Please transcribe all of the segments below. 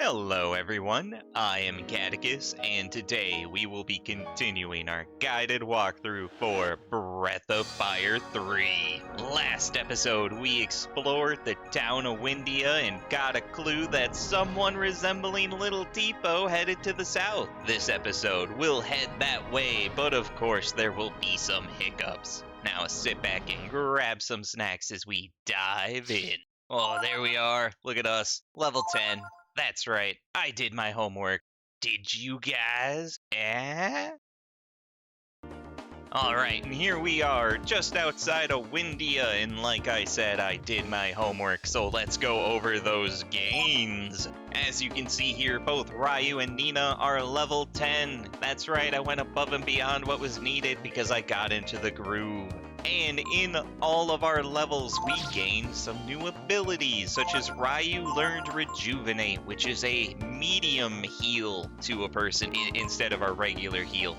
Hello everyone, I am Catechus, and today we will be continuing our guided walkthrough for Breath of Fire 3. Last episode we explored the town of Wyndia and got a clue that someone resembling Little Tipo headed to the south. This episode we'll head that way, but of course there will be some hiccups. Now sit back and grab some snacks as we dive in. Oh, there we are. Look at us. Level 10. That's right, I did my homework. Did you guys? Alright, and here we are, just outside of Wyndia, and like I said, I did my homework, so let's go over those gains. As you can see here, both Ryu and Nina are level 10. That's right, I went above and beyond what was needed because I got into the groove. And in all of our levels, we gained some new abilities, such as Ryu learned Rejuvenate, which is a medium heal to a person instead of our regular heal.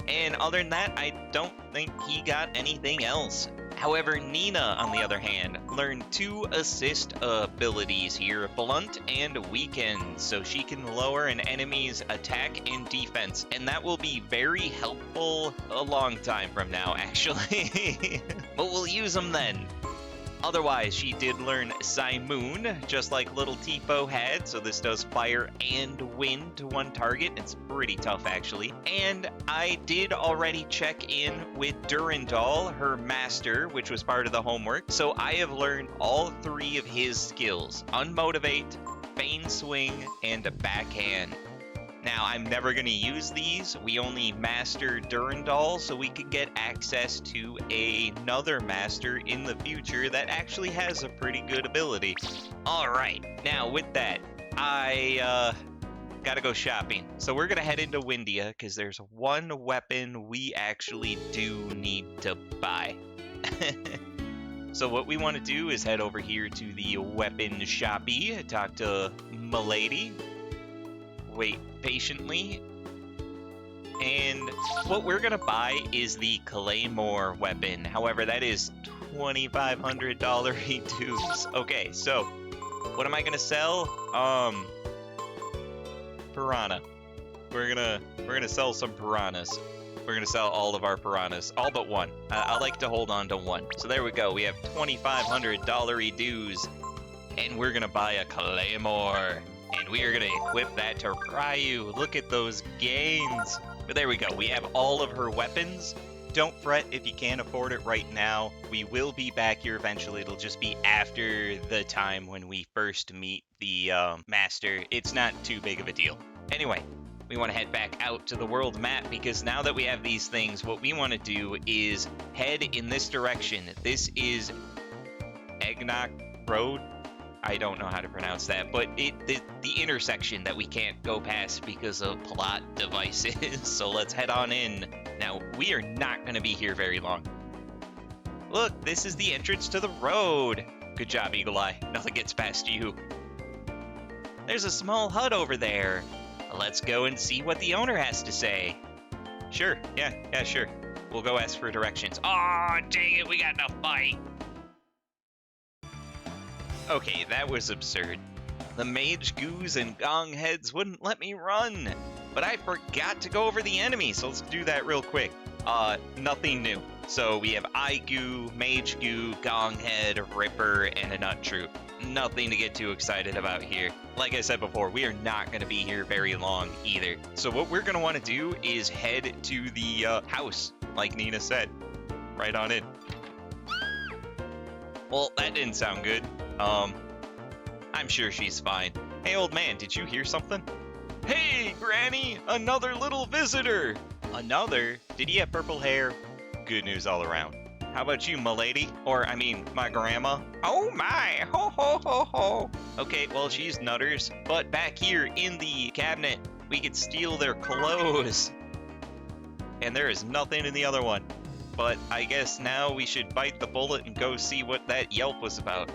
And other than that, I don't think he got anything else. However, Nina, on the other hand, learned 2 assist abilities here, Blunt and Weaken, so she can lower an enemy's attack and defense, and that will be very helpful a long time from now, actually. But we'll use them then. Otherwise, she did learn Simoon, just like Little Tipo had, so this does fire and wind to one target. It's pretty tough, actually. And I did already check in with Durandal, her master, which was part of the homework. So I have learned all 3 of his skills: Unmotivate, Feign Swing, and Backhand. Now, I'm never going to use these. We only master Durandal, so we can get access to another master in the future that actually has a pretty good ability. Alright, now with that, I gotta go shopping. So we're gonna head into Wyndia, because there's one weapon we actually do need to buy. So what we want to do is head over here to the weapon shoppy, talk to Milady. Wait patiently, and what we're gonna buy is the Claymore weapon. However, that is $2,500 dues. Okay, so what am I gonna sell? Piranha. We're gonna sell some piranhas. We're gonna sell all of our piranhas, all but one. I like to hold on to one. So there we go. We have $2,500 dues, and we're gonna buy a Claymore. And we are going to equip that to Ryu. Look at those gains. But there we go. We have all of her weapons. Don't fret if you can't afford it right now. We will be back here eventually. It'll just be after the time when we first meet the master. It's not too big of a deal. Anyway, we want to head back out to the world map, because now that we have these things, what we want to do is head in this direction. This is Eygnock Road. I don't know how to pronounce that, but the intersection that we can't go past because of plot devices. So let's head on in. Now, we are not going to be here very long. Look, this is the entrance to the road. Good job, Eagle Eye. Nothing gets past you. There's a small hut over there. Let's go and see what the owner has to say. Sure, yeah, sure. We'll go ask for directions. Aw, dang it, we got in a fight. Okay, that was absurd. The mage goos and gong heads wouldn't let me run, but I forgot to go over the enemy, so let's do that real quick. Nothing new. So we have eye goo, mage goo, gong head, ripper, and a nut troop. Nothing to get too excited about here. Like I said before, we are not going to be here very long either. So what we're going to want to do is head to the house, like Nina said. Right on in. Well, that didn't sound good. I'm sure she's fine. Hey, old man, did you hear something? Hey, Granny, another little visitor. Another? Did he have purple hair? Good news all around. How about you, milady? Or, I mean, my grandma? Oh my, ho ho ho ho. Okay, well, she's nutters, but back here in the cabinet, we could steal their clothes. And there is nothing in the other one. But I guess now we should bite the bullet and go see what that yelp was about.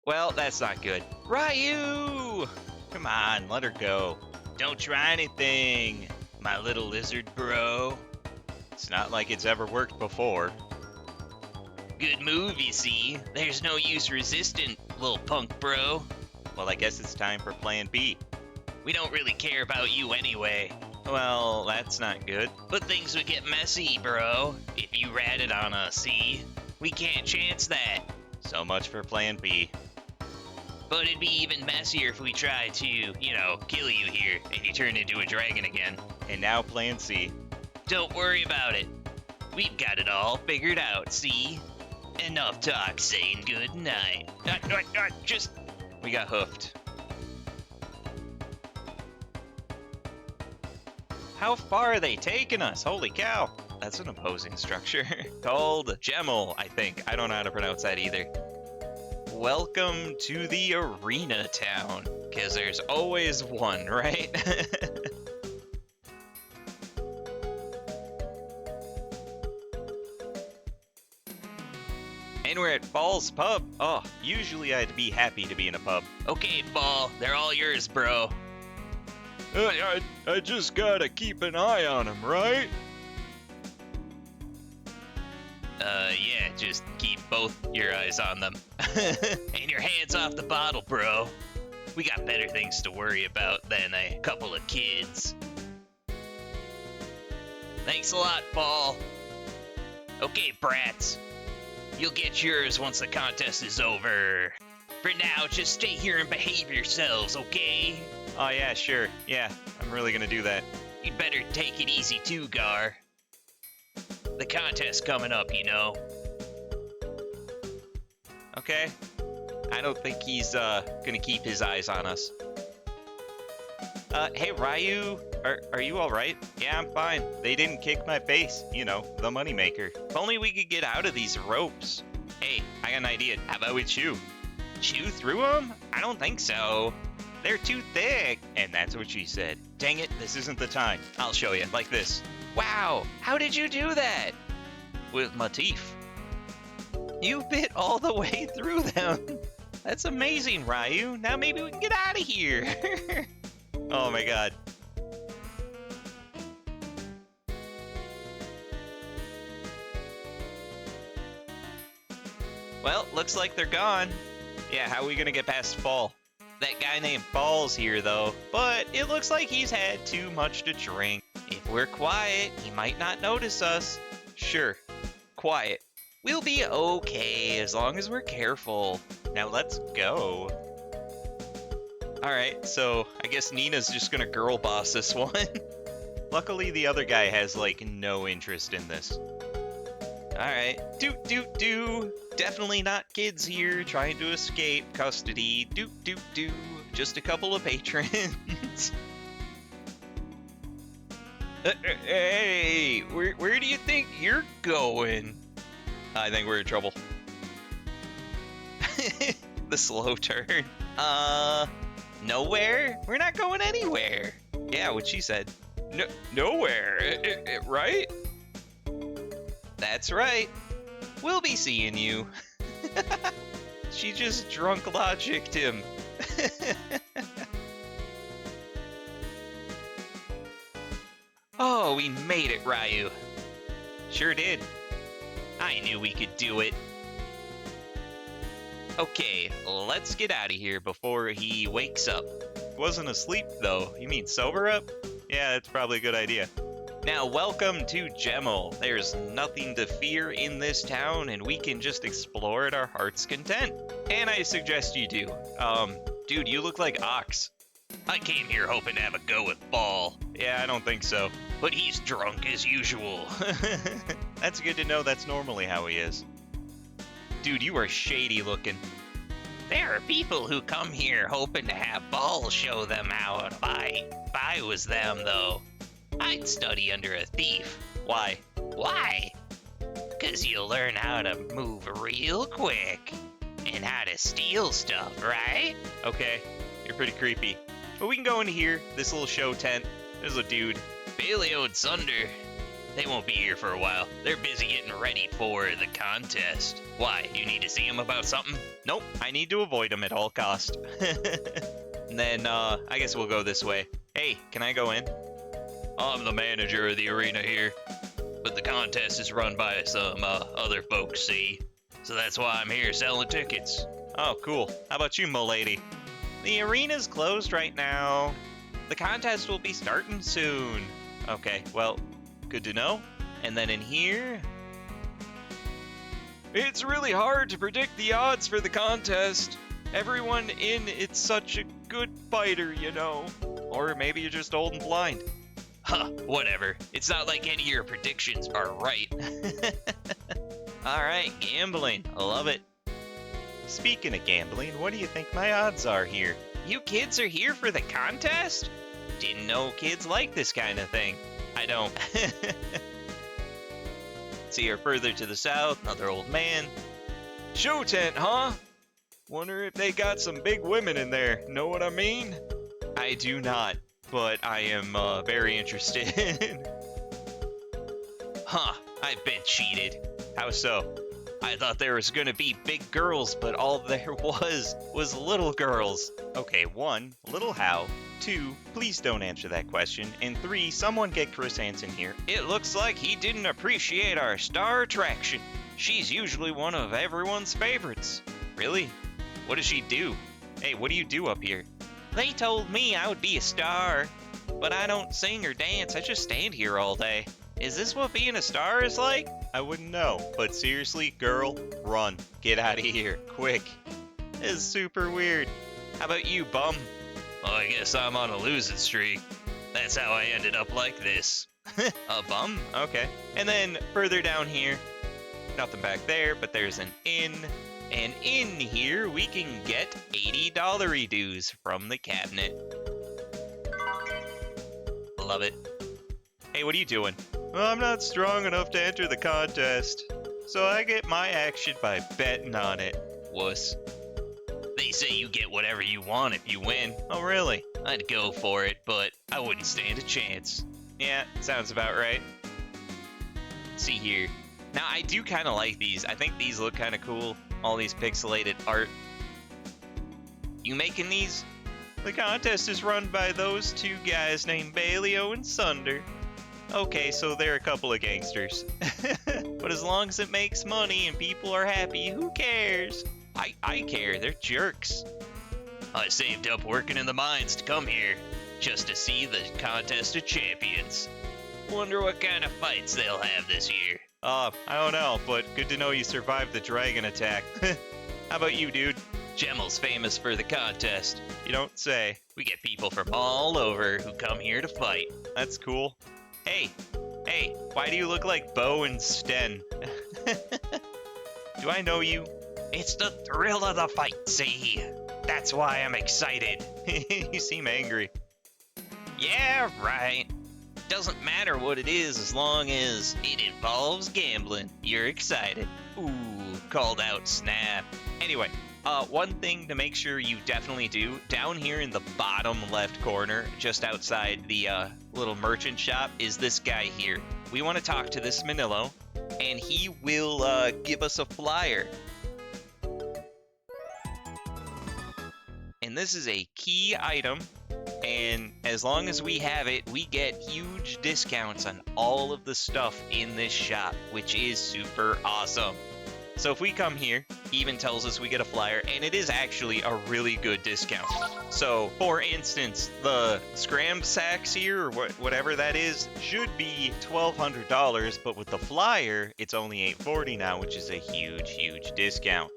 Well, that's not good. Ryu! Come on, let her go. Don't try anything, my little lizard bro. It's not like it's ever worked before. Good move, you see. There's no use resisting, little punk bro. Well, I guess it's time for plan B. We don't really care about you anyway. Well, that's not good. But things would get messy, bro, if you ratted on us, see? We can't chance that. So much for plan B. But it'd be even messier if we tried to, kill you here and you turned into a dragon again. And now plan C. Don't worry about it. We've got it all figured out, see? Enough talk saying good night. We got hoofed. How far are they taking us? Holy cow. That's an opposing structure. Called Genmel, I think. I don't know how to pronounce that either. Welcome to the arena town. Because there's always one, right? And we're at Fall's Pub. Oh, usually I'd be happy to be in a pub. Okay, Fall, they're all yours, bro. I just gotta keep an eye on him, right? Yeah, just keep both your eyes on them. And your hands off the bottle, bro. We got better things to worry about than a couple of kids. Thanks a lot, Paul. Okay, brats. You'll get yours once the contest is over. For now, just stay here and behave yourselves, okay? Oh yeah, sure. Yeah, I'm really gonna do that. You'd better take it easy too, Gar. The contest's coming up, you know. Okay. I don't think he's gonna keep his eyes on us. Hey Ryu, are you alright? Yeah, I'm fine. They didn't kick my face, you know, the moneymaker. If only we could get out of these ropes. Hey, I got an idea. How about we chew? Chew through them? I don't think so. They're too thick. And that's what she said. Dang it, this isn't the time. I'll show you, like this. Wow, how did you do that? With my teeth. You bit all the way through them. That's amazing, Ryu. Now maybe we can get out of here. Oh my god. Well, looks like they're gone. Yeah, how are we gonna get past Fall? That guy named Fall's here, though, but it looks like he's had too much to drink. If we're quiet, he might not notice us. Sure, quiet. We'll be okay as long as we're careful. Now let's go. Alright, so I guess Nina's just gonna girl boss this one. Luckily, the other guy has, like, no interest in this. Alright, do. Definitely not kids here trying to escape custody. Do. Just a couple of patrons. Hey, where do you think you're going? I think we're in trouble. The slow turn. Nowhere? We're not going anywhere. Yeah, what she said. Nowhere, right? That's right. We'll be seeing you. She just drunk logicked him. Oh, we made it, Ryu. Sure did. I knew we could do it. Okay, let's get out of here before he wakes up. Wasn't asleep, though. You mean sober up? Yeah, that's probably a good idea. Now, welcome to Genmel. There's nothing to fear in this town, and we can just explore at our heart's content. And I suggest you do. Dude, you look like Ox. I came here hoping to have a go at Ball. Yeah, I don't think so. But he's drunk as usual. That's good to know that's normally how he is. Dude, you are shady looking. There are people who come here hoping to have Ball show them how to fight. If I was them, though, I'd study under a thief. Why? Why? 'Cause you'll learn how to move real quick. And how to steal stuff, right? Okay, you're pretty creepy. But we can go into here, this little show tent. There's a dude. Paleo and Sunder. They won't be here for a while. They're busy getting ready for the contest. Why? You need to see them about something? Nope, I need to avoid him at all cost. And then, I guess we'll go this way. Hey, can I go in? I'm the manager of the arena here. But the contest is run by some other folks, see? So that's why I'm here selling tickets. Oh, cool. How about you, m'lady? The arena's closed right now. The contest will be starting soon. Okay, well, good to know. And then in here... It's really hard to predict the odds for the contest. Everyone in it's such a good fighter, you know. Or maybe you're just old and blind. Huh, whatever. It's not like any of your predictions are right. Alright, gambling. I love it. Speaking of gambling, what do you think my odds are here? You kids are here for the contest? Didn't know kids like this kind of thing. I don't. See here further to the south, another old man. Show tent, huh? Wonder if they got some big women in there. Know what I mean? I do not, but I am very interested. Huh, I've been cheated. How so? I thought there was gonna be big girls, but all there was little girls. Okay, 1, little how. 2, please don't answer that question. And 3, someone get Chris Hansen here. It looks like he didn't appreciate our star attraction. She's usually one of everyone's favorites. Really? What does she do? Hey, what do you do up here? They told me I would be a star, but I don't sing or dance. I just stand here all day. Is this what being a star is like? I wouldn't know, but seriously, girl, run. Get out of here, quick. This is super weird. How about you, bum? Well, I guess I'm on a losing streak. That's how I ended up like this. A bum? Okay. And then further down here, nothing back there, but there's an inn. And in here, we can get $80 dues from the cabinet. Love it. Hey, what are you doing? Well, I'm not strong enough to enter the contest, so I get my action by betting on it. Wuss. They say you get whatever you want if you win. Oh, really? I'd go for it, but I wouldn't stand a chance. Yeah, sounds about right. Let's see here. Now, I do kind of like these. I think these look kind of cool. All these pixelated art. You making these? The contest is run by those two guys named Bailey and Sunder. Okay, so they're a couple of gangsters. But as long as it makes money and people are happy, who cares? I care, they're jerks. I saved up working in the mines to come here, just to see the contest of champions. Wonder what kind of fights they'll have this year. I don't know, but good to know you survived the dragon attack. How about you, dude? Genmel's famous for the contest. You don't say. We get people from all over who come here to fight. That's cool. Hey, why do you look like Bo and Sten? Do I know you? It's the thrill of the fight, see? That's why I'm excited. You seem angry. Yeah, right. Doesn't matter what it is as long as it involves gambling. You're excited. Ooh, called out snap. Anyway, one thing to make sure you definitely do, down here in the bottom left corner, just outside the little merchant shop, is this guy here. We want to talk to this Manillo, and he will give us a flyer. And this is a key item, and as long as we have it, we get huge discounts on all of the stuff in this shop, which is super awesome. So if we come here, he even tells us we get a flyer, and it is actually a really good discount. So, for instance, the scram sacks here, or whatever that is, should be $1,200, but with the flyer, it's only $840 now, which is a huge, huge discount.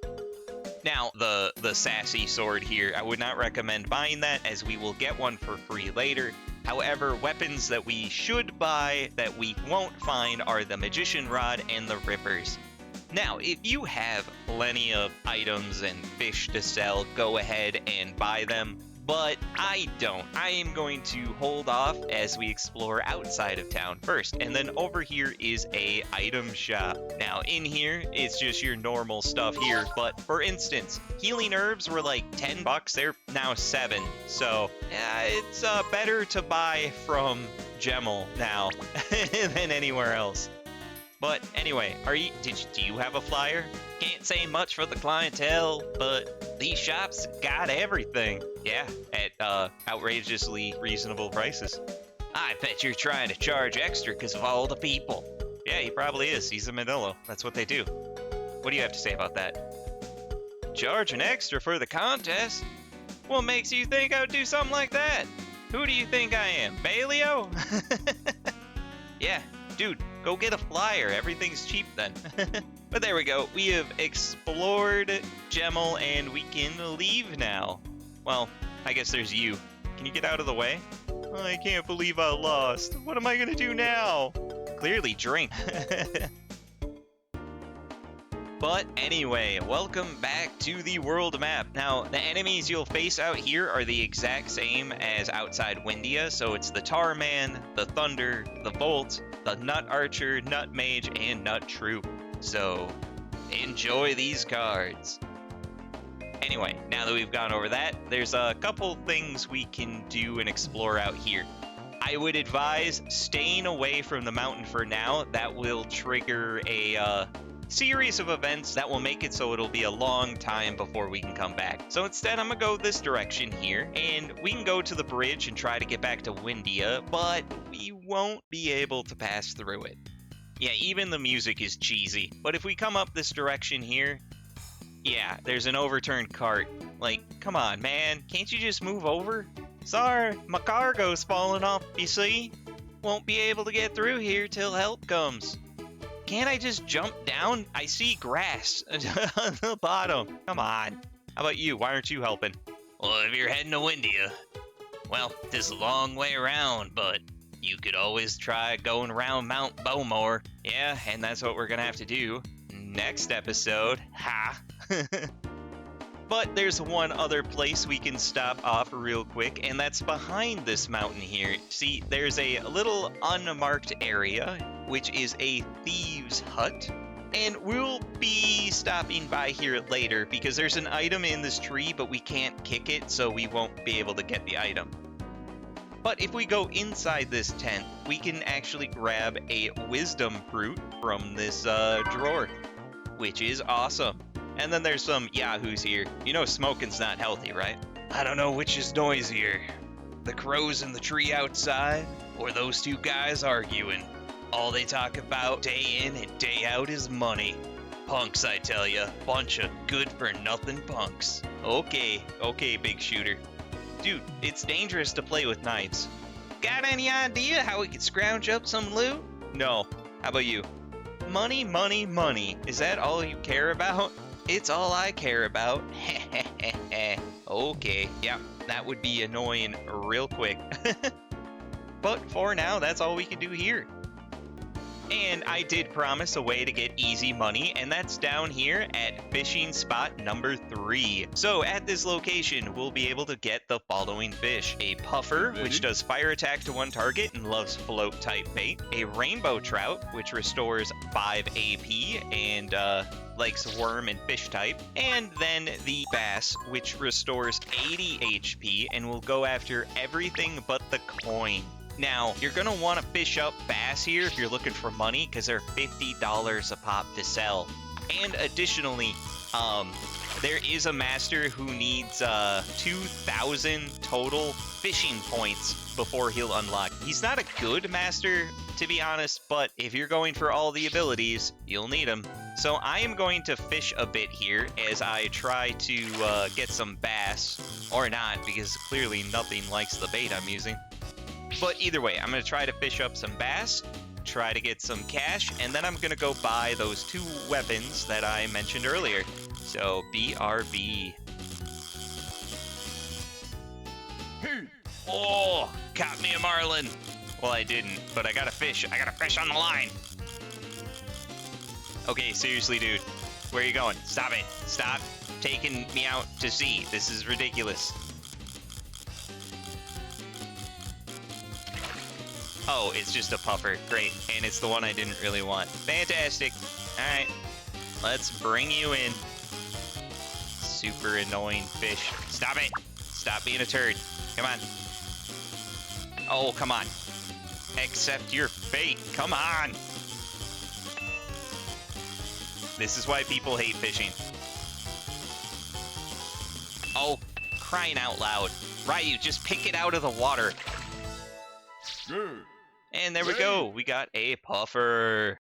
Now, the sassy sword here, I would not recommend buying that, as we will get one for free later. However, weapons that we should buy that we won't find are the magician rod and the rippers. Now, if you have plenty of items and fish to sell, go ahead and buy them, but I don't. I am going to hold off as we explore outside of town first, and then over here is a item shop. Now, in here, it's just your normal stuff here, but for instance, healing herbs were like $10, they're now $7, so yeah, it's better to buy from Genmel now than anywhere else. But anyway, do you have a flyer? Can't say much for the clientele, but these shops got everything. Yeah, at outrageously reasonable prices. I bet you're trying to charge extra because of all the people. Yeah, he probably is. He's a Manillo. That's what they do. What do you have to say about that? Charging extra for the contest? What makes you think I would do something like that? Who do you think I am, Baleo? Yeah, dude, go get a flyer. Everything's cheap then. But there we go. We have explored Genmel and we can leave now. Well, I guess there's you. Can you get out of the way? I can't believe I lost. What am I gonna do now? Clearly drink. But anyway, welcome back to the world map. Now, the enemies you'll face out here are the exact same as outside Wyndia, so it's the Tar Man, the Thunder, the Bolt, the Nut Archer, Nut Mage, and Nut Troop. So, enjoy these cards. Anyway, now that we've gone over that, there's a couple things we can do and explore out here. I would advise staying away from the mountain for now. That will trigger a series of events that will make it so it'll be a long time before we can come back. So instead, I'm gonna go this direction here, and we can go to the bridge and try to get back to Wyndia, but we won't be able to pass through it. Yeah, even the music is cheesy. But if we come up this direction here, yeah, there's an overturned cart. Like, come on, man, can't you just move over? Sorry, my cargo's falling off, you see? Won't be able to get through here till help comes. Can't I just jump down? I see grass on the bottom. Come on. How about you? Why aren't you helping? Well, if you're heading to Wyndia, well, this is a long way around, but you could always try going around Mount Bowmore. Yeah, and that's what we're gonna have to do next episode. Ha! But there's one other place we can stop off real quick, and that's behind this mountain here. See, there's a little unmarked area, which is a Thieves Hut. And we'll be stopping by here later because there's an item in this tree, but we can't kick it, so we won't be able to get the item. But if we go inside this tent, we can actually grab a wisdom fruit from this drawer, which is awesome. And then there's some yahoos here. You know smoking's not healthy, right? I don't know which is noisier, the crows in the tree outside or those two guys arguing. All they talk about day in and day out is money. Punks, I tell ya. Bunch of good-for-nothing punks. Okay, big shooter. Dude, it's dangerous to play with knives. Got any idea how we could scrounge up some loot? No. How about you? Money, money, money. Is that all you care about? It's all I care about. Okay, yeah, that would be annoying real quick. But for now, that's all we can do here. And I did promise a way to get easy money, and that's down here at fishing spot number 3. So at this location, we'll be able to get the following fish. A puffer, which does fire attack to one target and loves float type bait. A rainbow trout, which restores 5 AP and likes worm and fish type. And then the bass, which restores 80 HP and will go after everything but the coin. Now, you're going to want to fish up bass here if you're looking for money, because they're $50 a pop to sell. And additionally, there is a master who needs 2,000 total fishing points before he'll unlock. He's not a good master, to be honest, but if you're going for all the abilities, you'll need them. So I am going to fish a bit here as I try to get some bass, or not, because clearly nothing likes the bait I'm using. But either way, I'm going to try to fish up some bass, try to get some cash, and then I'm going to go buy those 2 weapons that I mentioned earlier. So, BRB. Oh, caught me a marlin. Well, I didn't, but I got a fish. I got a fish on the line. Okay, seriously, dude. Where are you going? Stop it. Stop taking me out to sea. This is ridiculous. Oh, it's just a puffer. Great. And it's the one I didn't really want. Fantastic. Alright. Let's bring you in. Super annoying fish. Stop it. Stop being a turd. Come on. Oh, come on. Accept your fate. Come on. This is why people hate fishing. Oh, crying out loud. Ryu, just pick it out of the water. And there we go. We got a puffer.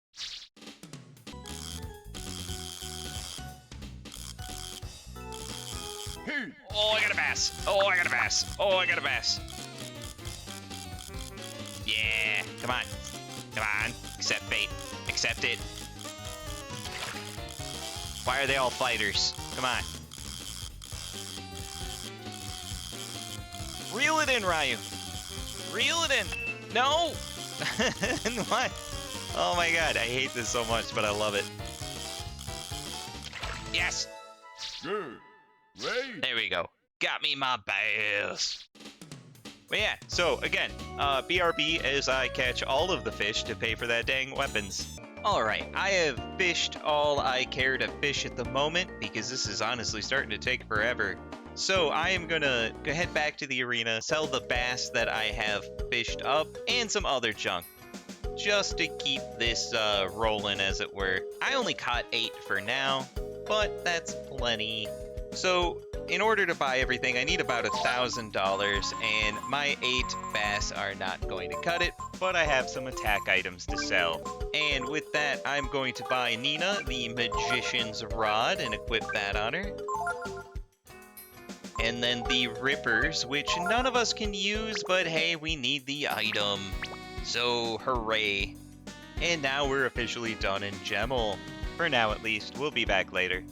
Oh, I got a bass. Oh, I got a bass. Oh, I got a bass. Yeah, come on. Come on. Accept bait. Accept it. Why are they all fighters? Come on. Reel it in, Ryu. Reel it in. No! What? Oh my god, I hate this so much, but I love it. Yes! Good. Great. There we go. Got me my bass. But yeah, so again, BRB as I catch all of the fish to pay for that dang weapons. Alright, I have fished all I care to fish at the moment because this is honestly starting to take forever. So I am gonna go head back to the arena, sell the bass that I have fished up, and some other junk. Just to keep this rolling, as it were. I only caught 8 for now, but that's plenty. So in order to buy everything, I need about $1,000, and my 8 bass are not going to cut it, but I have some attack items to sell. And with that, I'm going to buy Nina the Magician's Rod and equip that on her. And then the Rippers, which none of us can use, but hey, we need the item. So, hooray. And now we're officially done in Genmel. For now, at least. We'll be back later.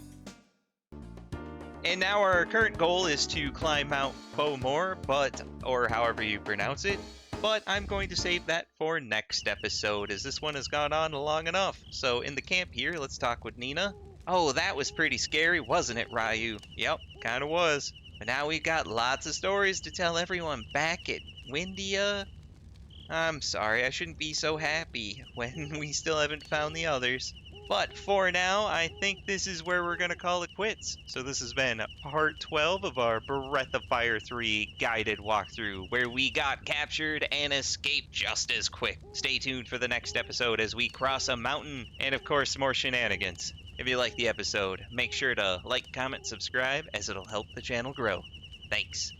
And now our current goal is to climb Mount Beaumont, or however you pronounce it. But I'm going to save that for next episode, as this one has gone on long enough. So, in the camp here, let's talk with Nina. Oh, that was pretty scary, wasn't it, Ryu? Yep, kinda was. But now we've got lots of stories to tell everyone back at Wyndia. I'm sorry, I shouldn't be so happy when we still haven't found the others. But for now, I think this is where we're gonna call it quits. So this has been part 12 of our Breath of Fire 3 guided walkthrough, where we got captured and escaped just as quick. Stay tuned for the next episode as we cross a mountain, and of course more shenanigans. If you like the episode, make sure to like, comment, subscribe, as it'll help the channel grow. Thanks.